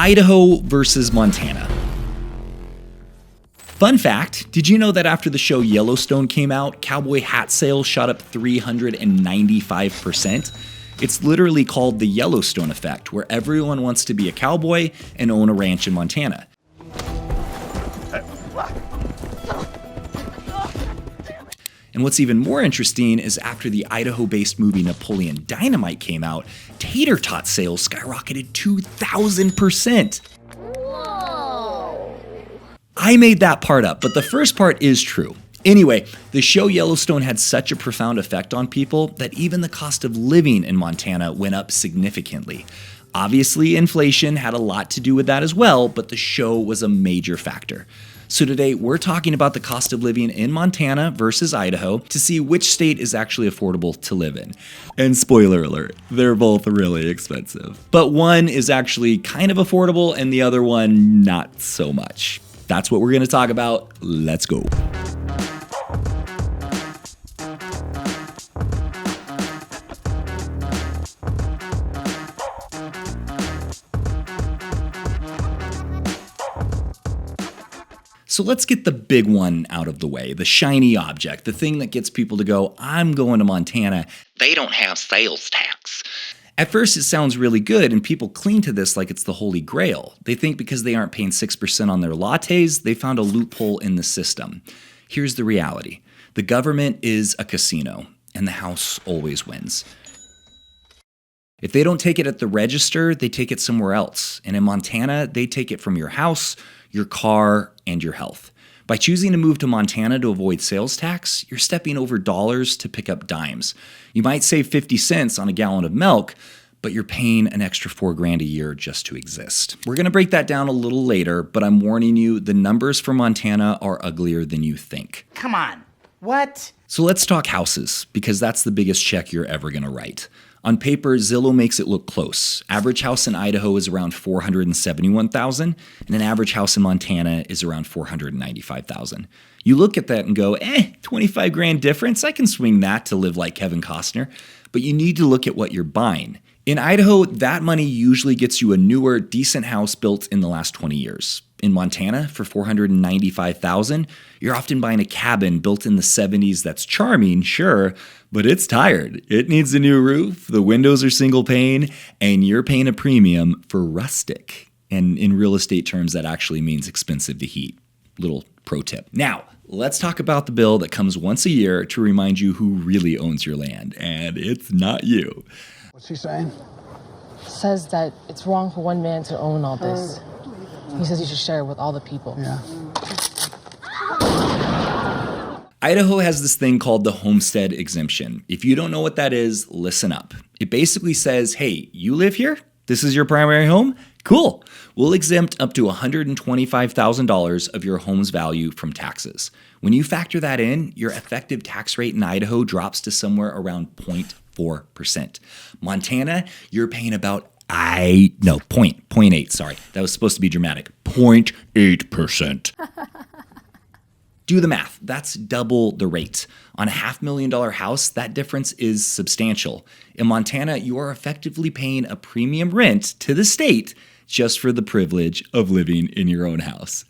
Idaho versus Montana. Fun fact, did you know that after the show Yellowstone came out, cowboy hat sales shot up 395%? It's literally called the Yellowstone effect, where everyone wants to be a cowboy and own a ranch in Montana. And what's even more interesting is after the Idaho-based movie Napoleon Dynamite came out, tater tot sales skyrocketed 2,000%. I made that part up, but the first part is true. Anyway, the show Yellowstone had such a profound effect on people that even the cost of living in Montana went up significantly. Obviously, inflation had a lot to do with that as well, but the show was a major factor. So today, we're talking about the cost of living in Montana versus Idaho to see which state is actually affordable to live in. And spoiler alert, they're both really expensive. But one is actually kind of affordable and the other one not so much. That's what we're going to talk about. Let's go. So let's get the big one out of the way, the shiny object, the thing that gets people to go, I'm going to Montana. They don't have sales tax. At first, it sounds really good, and people cling to this like it's the holy grail. They think because they aren't paying 6% on their lattes, they found a loophole in the system. Here's the reality. The government is a casino, and the house always wins. If they don't take it at the register, they take it somewhere else. And in Montana, they take it from your house, your car, and your health. By choosing to move to Montana to avoid sales tax, you're stepping over dollars to pick up dimes. You might save 50 cents on a gallon of milk, but you're paying an extra $4,000 a year just to exist. We're going to break that down a little later, but I'm warning you, the numbers for Montana are uglier than you think. Come on, what? So let's talk houses, because that's the biggest check you're ever going to write. On paper, Zillow makes it look close. Average house in Idaho is around $471,000, and an average house in Montana is around $495,000. You look at that and go, $25,000 difference? I can swing that to live like Kevin Costner. But you need to look at what you're buying. In Idaho, that money usually gets you a newer, decent house built in the last 20 years. In Montana, for $495,000, you're often buying a cabin built in the 70s that's charming, sure, but it's tired. It needs a new roof, the windows are single pane, and you're paying a premium for rustic. And in real estate terms, that actually means expensive to heat. Little pro tip. Now, let's talk about the bill that comes once a year to remind you who really owns your land, and it's not you. What's he saying? Says that it's wrong for one man to own all this. He says you should share it with all the people. Yeah. Idaho has this thing called the homestead exemption. If you don't know what that is, listen up. It basically says, hey, you live here? This is your primary home? Cool. We'll exempt up to $125,000 of your home's value from taxes. When you factor that in, your effective tax rate in Idaho drops to somewhere around 0.4%. Montana, you're paying about 0.8, sorry. That was supposed to be dramatic. 0.8%. Do the math. That's double the rate. On a $500,000 house, that difference is substantial. In Montana, you are effectively paying a premium rent to the state just for the privilege of living in your own house.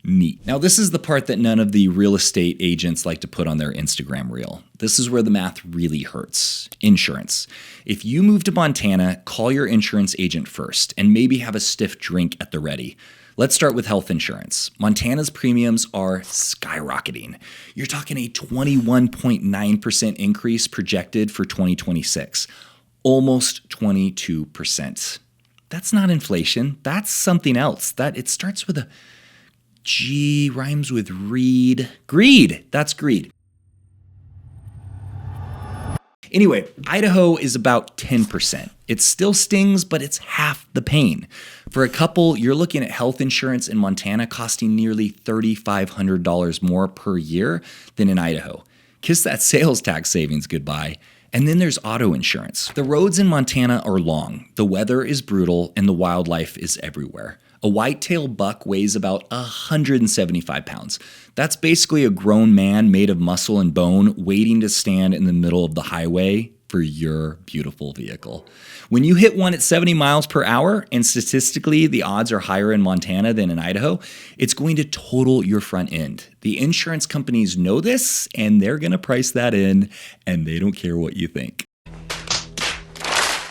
Neat. Now, this is the part that none of the real estate agents like to put on their Instagram reel. This is where the math really hurts. Insurance. If you move to Montana, call your insurance agent first and maybe have a stiff drink at the ready. Let's start with health insurance. Montana's premiums are skyrocketing. You're talking a 21.9% increase projected for 2026. Almost 22%. That's not inflation. That's something else. It starts with a G, rhymes with read. Greed. That's greed. Anyway, Idaho is about 10%. It still stings, but it's half the pain. For a couple, you're looking at health insurance in Montana costing nearly $3,500 more per year than in Idaho. Kiss that sales tax savings goodbye. And then there's auto insurance. The roads in Montana are long, the weather is brutal, and the wildlife is everywhere. A whitetail buck weighs about 175 pounds. That's basically a grown man made of muscle and bone waiting to stand in the middle of the highway for your beautiful vehicle. When you hit one at 70 miles per hour, and statistically the odds are higher in Montana than in Idaho, it's going to total your front end. The insurance companies know this, and they're going to price that in, and they don't care what you think.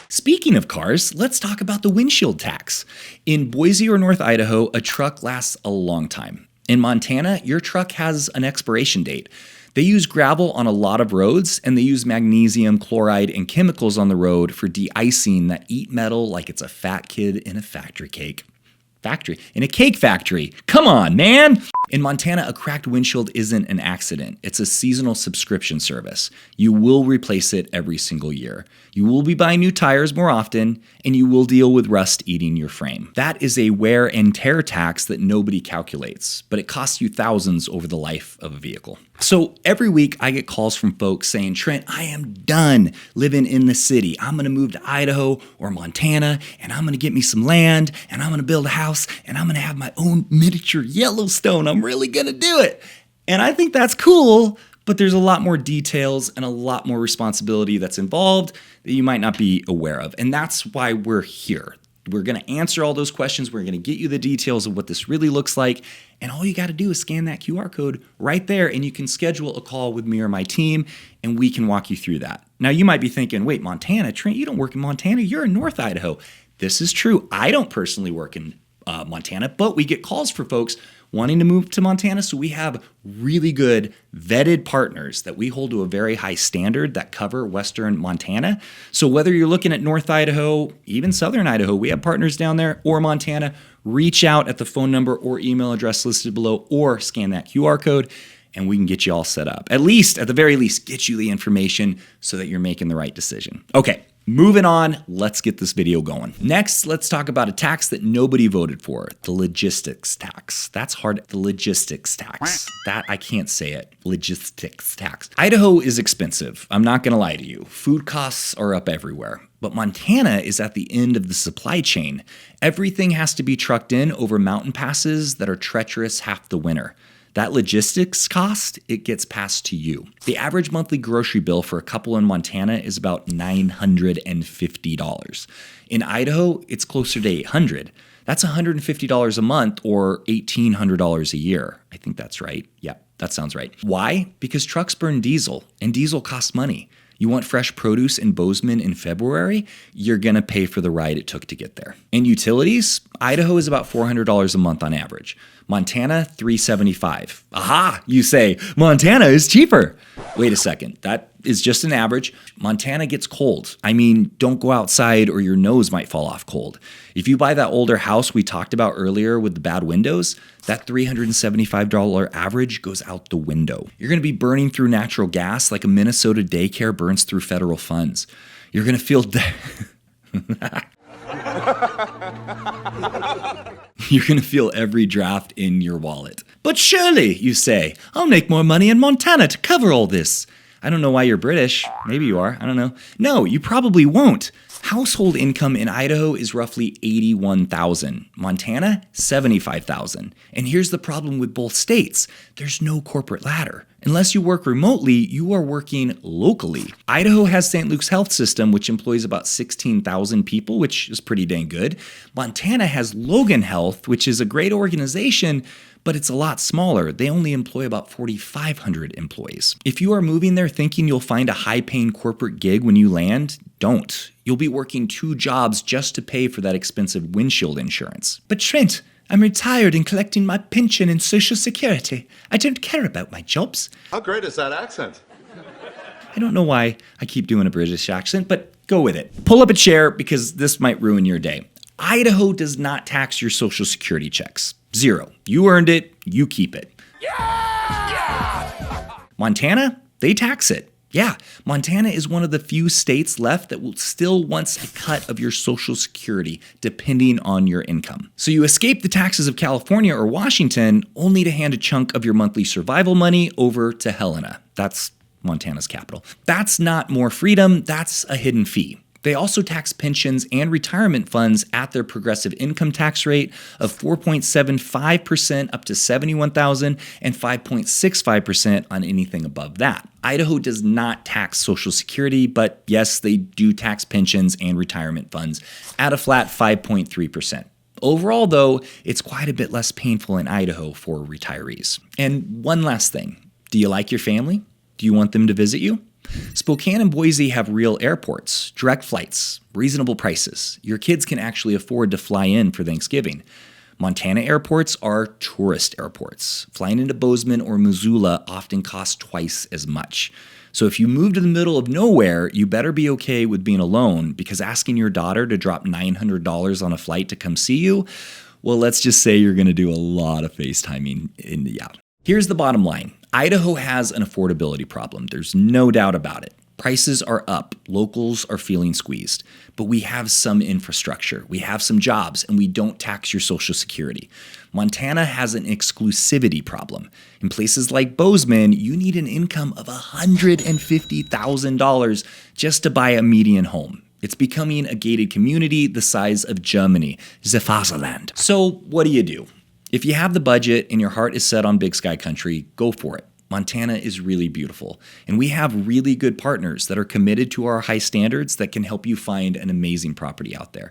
Speaking of cars, let's talk about the windshield tax. In Boise or North Idaho, a truck lasts a long time. In Montana, your truck has an expiration date. They use gravel on a lot of roads, and they use magnesium, chloride, and chemicals on the road for de-icing that eat metal like it's a fat kid in a in a cake factory. Come on, man! In Montana, a cracked windshield isn't an accident. It's a seasonal subscription service. You will replace it every single year. You will be buying new tires more often, and you will deal with rust eating your frame. That is a wear and tear tax that nobody calculates, but it costs you thousands over the life of a vehicle. So every week I get calls from folks saying, Trent, I am done living in the city. I'm gonna move to Idaho or Montana, and I'm gonna get me some land, and I'm gonna build a house, and I'm gonna have my own miniature Yellowstone. I'm really gonna do it. And I think that's cool, but there's a lot more details and a lot more responsibility that's involved that you might not be aware of. And that's why we're here. We're going to answer all those questions. We're going to get you the details of what this really looks like. And all you got to do is scan that QR code right there, and you can schedule a call with me or my team, and we can walk you through that. Now, you might be thinking, wait, Montana, Trent, you don't work in Montana. You're in North Idaho. This is true. I don't personally work in Montana, but we get calls for folks wanting to move to Montana. So we have really good vetted partners that we hold to a very high standard that cover Western Montana. So whether you're looking at North Idaho, even Southern Idaho, we have partners down there, or Montana, reach out at the phone number or email address listed below, or scan that QR code, and we can get you all set up. At the very least, get you the information so that you're making the right decision. Okay. Moving on, let's get this video going. Next, let's talk about a tax that nobody voted for, the logistics tax. That's hard, the logistics tax. That, I can't say it, logistics tax. Idaho is expensive, I'm not gonna lie to you. Food costs are up everywhere. But Montana is at the end of the supply chain. Everything has to be trucked in over mountain passes that are treacherous half the winter. That logistics cost, it gets passed to you. The average monthly grocery bill for a couple in Montana is about $950. In Idaho, it's closer to $800. That's $150 a month or $1,800 a year. I think that's right. Yeah, that sounds right. Why? Because trucks burn diesel, and diesel costs money. You want fresh produce in Bozeman in February, you're gonna pay for the ride it took to get there. And utilities, Idaho is about $400 a month on average. Montana, $375. Aha, you say, Montana is cheaper. Wait a second, that is just an average. Montana gets cold. I mean, don't go outside or your nose might fall off cold. If you buy that older house we talked about earlier with the bad windows, that $375 average goes out the window. You're gonna be burning through natural gas like a Minnesota daycare burns through federal funds. You're gonna feel You're gonna feel every draft in your wallet. But surely, you say, I'll make more money in Montana to cover all this. I don't know why you're British. Maybe you are, I don't know. No, you probably won't. Household income in Idaho is roughly $81,000. Montana, $75,000. And here's the problem with both states. There's no corporate ladder. Unless you work remotely, you are working locally. Idaho has St. Luke's Health System, which employs about 16,000 people, which is pretty dang good. Montana has Logan Health, which is a great organization, but it's a lot smaller. They only employ about 4,500 employees. If you are moving there thinking you'll find a high-paying corporate gig when you land, don't. You'll be working 2 jobs just to pay for that expensive windshield insurance. But Trent, I'm retired and collecting my pension and Social Security. I don't care about my jobs. How great is that accent? I don't know why I keep doing a British accent, but go with it. Pull up a chair because this might ruin your day. Idaho does not tax your Social Security checks. 0. You earned it, you keep it. Yeah! Montana, they tax it. Yeah, Montana is one of the few states left that will still wants a cut of your Social Security, depending on your income. So you escape the taxes of California or Washington, only to hand a chunk of your monthly survival money over to Helena. That's Montana's capital. That's not more freedom, that's a hidden fee. They also tax pensions and retirement funds at their progressive income tax rate of 4.75% up to $71,000 and 5.65% on anything above that. Idaho does not tax Social Security, but yes, they do tax pensions and retirement funds at a flat 5.3%. Overall, though, it's quite a bit less painful in Idaho for retirees. And one last thing. Do you like your family? Do you want them to visit you? Spokane and Boise have real airports, direct flights, reasonable prices. Your kids can actually afford to fly in for Thanksgiving. Montana airports are tourist airports. Flying into Bozeman or Missoula often costs twice as much. So if you move to the middle of nowhere, you better be okay with being alone, because asking your daughter to drop $900 on a flight to come see you, well, let's just say you're going to do a lot of FaceTiming. Here's the bottom line. Idaho has an affordability problem. There's no doubt about it. Prices are up. Locals are feeling squeezed. But we have some infrastructure. We have some jobs, and we don't tax your Social Security. Montana has an exclusivity problem. In places like Bozeman, you need an income of $150,000 just to buy a median home. It's becoming a gated community the size of Germany, the Fatherland. So what do? If you have the budget and your heart is set on Big Sky Country, go for it. Montana is really beautiful, and we have really good partners that are committed to our high standards that can help you find an amazing property out there.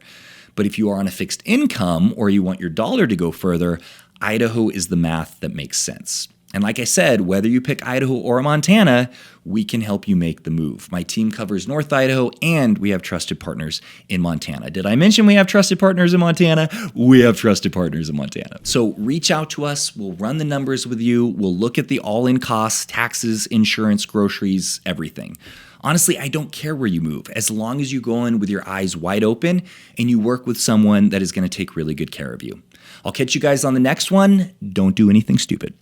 But if you are on a fixed income or you want your dollar to go further, Idaho is the math that makes sense. And like I said, whether you pick Idaho or Montana, we can help you make the move. My team covers North Idaho, and we have trusted partners in Montana. Did I mention we have trusted partners in Montana? We have trusted partners in Montana. So reach out to us. We'll run the numbers with you. We'll look at the all-in costs, taxes, insurance, groceries, everything. Honestly, I don't care where you move, as long as you go in with your eyes wide open and you work with someone that is going to take really good care of you. I'll catch you guys on the next one. Don't do anything stupid.